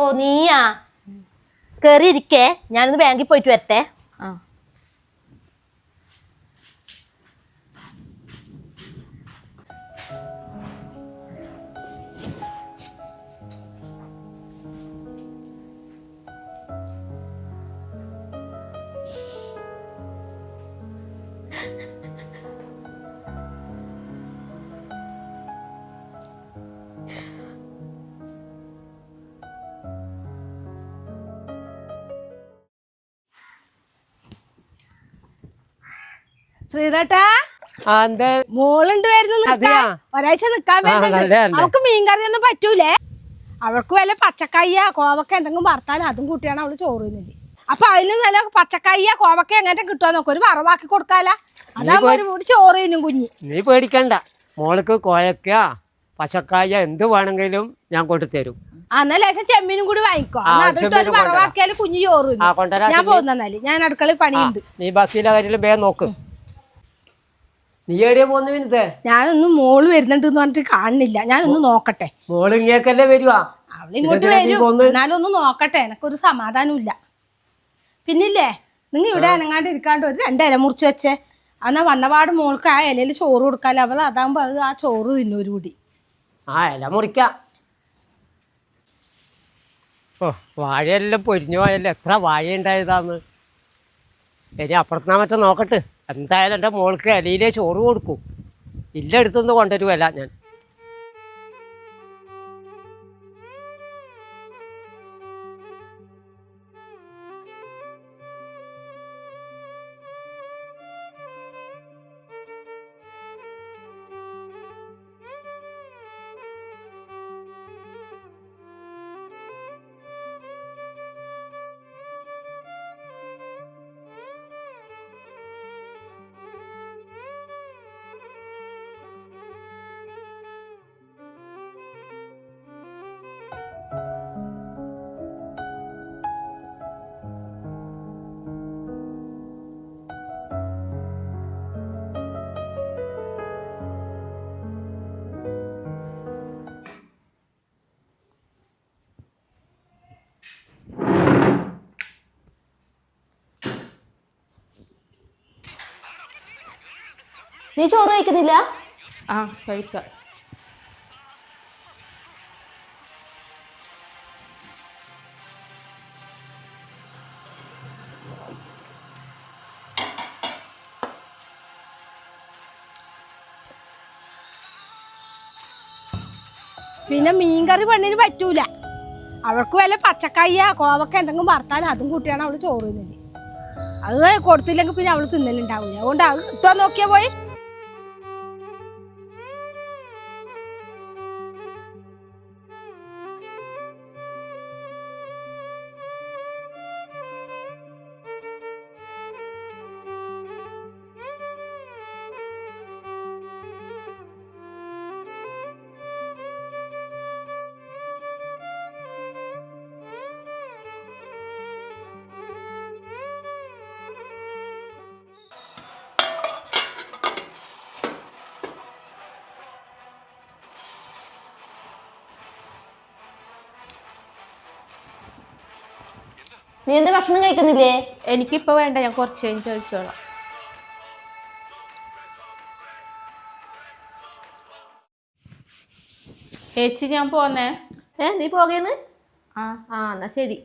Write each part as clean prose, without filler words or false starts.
ഓ നീയാ കേറിയിരിക്കേ, ഞാനൊന്ന് ബാങ്കിൽ പോയിട്ട് വരട്ടെ. ശ്രീധേട്ടാ, മോളുണ്ട് വരുന്നു. ഒരാഴ്ച നിക്കാൻ വരുന്നുണ്ട്. അവക്ക് മീൻകറി ഒന്നും പറ്റൂലേ. അവൾക്ക് വല്ല പച്ചക്കായ കോവക്ക എന്തെങ്കിലും വറുത്താൽ അതും കൂട്ടിയാണ് അവള് ചോറ് തിന്നത്. അപ്പൊ അതിന് നല്ല പച്ചക്കായ കോവക്ക എങ്ങനെ കിട്ടുക നോക്ക, ഒരു വറവാക്കി കൊടുക്കാല. അതാകുമ്പോ ഒരു കൂടി ചോറ് തിന്നും കുഞ്ഞി. നീ പേടിക്കണ്ട, മോൾക്ക് കോയക്ക പച്ചക്കായ എന്ത് വേണമെങ്കിലും ഞാൻ കൊണ്ടുതരും. എന്നാ ലേശം ചെമ്മീനും കൂടി വാങ്ങിക്കോ. അതിട്ടൊരു വറവാക്കിയാല് കുഞ്ഞു ചോറ് തിന്നും. ഞാൻ പോകുന്നാല്, ഞാൻ അടുക്കളയിൽ പണിയുണ്ട്. നീ ബസ്സിലെ കാര്യത്തില് വേഗം നോക്ക്. നീ എവിടെയാ പോന്ന് വിനത്തെ? ഞാനൊന്നും മോള് വരുന്നുണ്ട് എന്ന് പറഞ്ഞിട്ട് കാണുന്നില്ല. ഞാനൊന്ന് നോക്കട്ടെ. മോള് ഇങ്ങേക്കല്ലേ വരുവാ? അവളിങ്ങോട്ട് വരും, എന്നാലും ഒന്ന് നോക്കട്ടെ. എനക്കൊരു സമാധാനം ഇല്ല. പിന്നില്ലേ, നിങ്ങൾ ഇവിടെ അനങ്ങാണ്ട് ഇരിക്കാണ്ട് ഒരു 2 ഇല മുറിച്ച് വെച്ചേ. എന്നാ വന്നപാട് മോൾക്ക് ആ ഇലയിൽ ചോറ് കൊടുക്കാല്ലോ. അവൾ അതാകുമ്പോ അത് ആ ചോറ് തിന്നും ഒരു കൂടി. ഇല മുറിക്കാം. ഓ, വാഴയെല്ലാം പൊരിഞ്ഞു പോയല്ലോ. എത്ര വാഴ ഉണ്ടായതാന്ന്. ഇനി അപ്പുറത്തുനിന്നാ മറ്റേ നോക്കട്ടെ. എന്തായാലും എൻ്റെ മോൾക്ക് ഇലയിലേ ചോറ് കൊടുക്കൂ. ഇല്ല എടുത്തുനിന്ന് കൊണ്ടുവരുമല്ല ഞാൻ. നീ ചോറ് കഴിക്കുന്നില്ല? കഴിക്കാം. പിന്നെ മീൻകറി പെണ്ണിന് പറ്റൂല. അവൾക്ക് വല്ല പച്ചക്കായ കോവക്ക എന്തെങ്കിലും വറുത്താൽ അതും കൂട്ടിയാണ് അവള് ചോറ് തിന്നത്. അത് കൊടുത്തില്ലെങ്കിൽ പിന്നെ അവള് തിന്നലുണ്ടാവില്ല. അതുകൊണ്ട് അവൾ ഇട്ടോ നോക്കിയാ പോയി. നീ എന്താ ഭക്ഷണം കഴിക്കുന്നില്ലേ? എനിക്കിപ്പോ വേണ്ട, ഞാൻ കുറച്ച് കഴിഞ്ഞ് കഴിച്ചോളാം. ചേച്ചി ഞാൻ പോന്നേ. നീ പോകേന്ന്? ആ എന്നാ ശരി.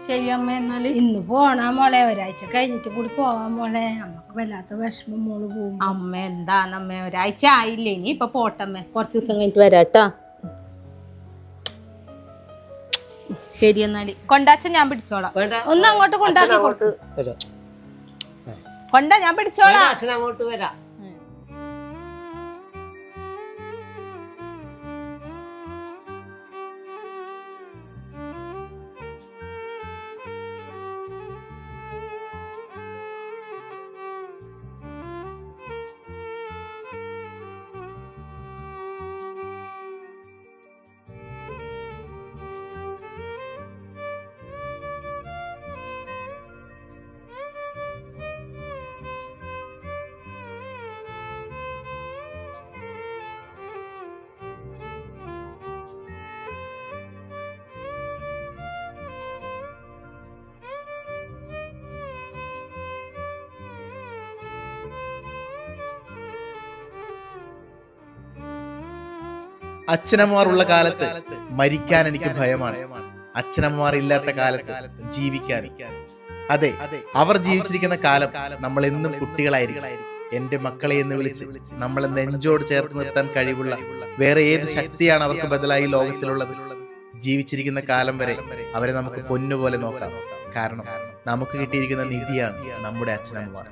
ശരി അമ്മ, എന്നാല് ഇന്ന് പോണാ മോളെ, ഒരാഴ്ച കഴിഞ്ഞിട്ട് കൂടി പോവാൻ മോളെ. നമുക്ക് വല്ലാത്ത വിഷമം, മോള് പോകും. അമ്മ എന്താന്നമ്മ, ഒരാഴ്ച ആയില്ലേ, ഇനി ഇപ്പൊ പോട്ടമ്മേ, കുറച്ച് ദിവസം കഴിഞ്ഞിട്ട് വരാട്ടോ. ശരി, എന്നാല് കൊണ്ടാച്ച ഞാൻ പിടിച്ചോളാം. ഒന്ന് അങ്ങോട്ട് കൊണ്ടാക്കി കൊടുത്തു. കൊണ്ടാ ഞാൻ പിടിച്ചോളാം. അച്ഛൻ അങ്ങോട്ട് വരാം. അച്ഛനമ്മമാർ ഉള്ള കാലത്ത് മരിക്കാൻ എനിക്ക് ഭയമാണ്. അച്ഛനമ്മമാർ ഇല്ലാത്ത കാലത്ത് ജീവിക്കാൻ. അതെ, അവർ ജീവിച്ചിരിക്കുന്ന കാലം നമ്മൾ എന്നും കുട്ടികളായിരിക്കും. എന്റെ മക്കളെ എന്ന് വിളിച്ച് നമ്മളെ നെഞ്ചോട് ചേർത്ത് നിർത്താൻ കഴിവുള്ള വേറെ ഏത് ശക്തിയാണ് അവർക്ക് ബദലായി ലോകത്തിലുള്ളത്? ജീവിച്ചിരിക്കുന്ന കാലം വരെ അവരെ നമുക്ക് പൊന്നുപോലെ നോക്കാം. കാരണം നമുക്ക് കിട്ടിയിരിക്കുന്ന നിധിയാണ് നമ്മുടെ അച്ഛനമ്മമാർ.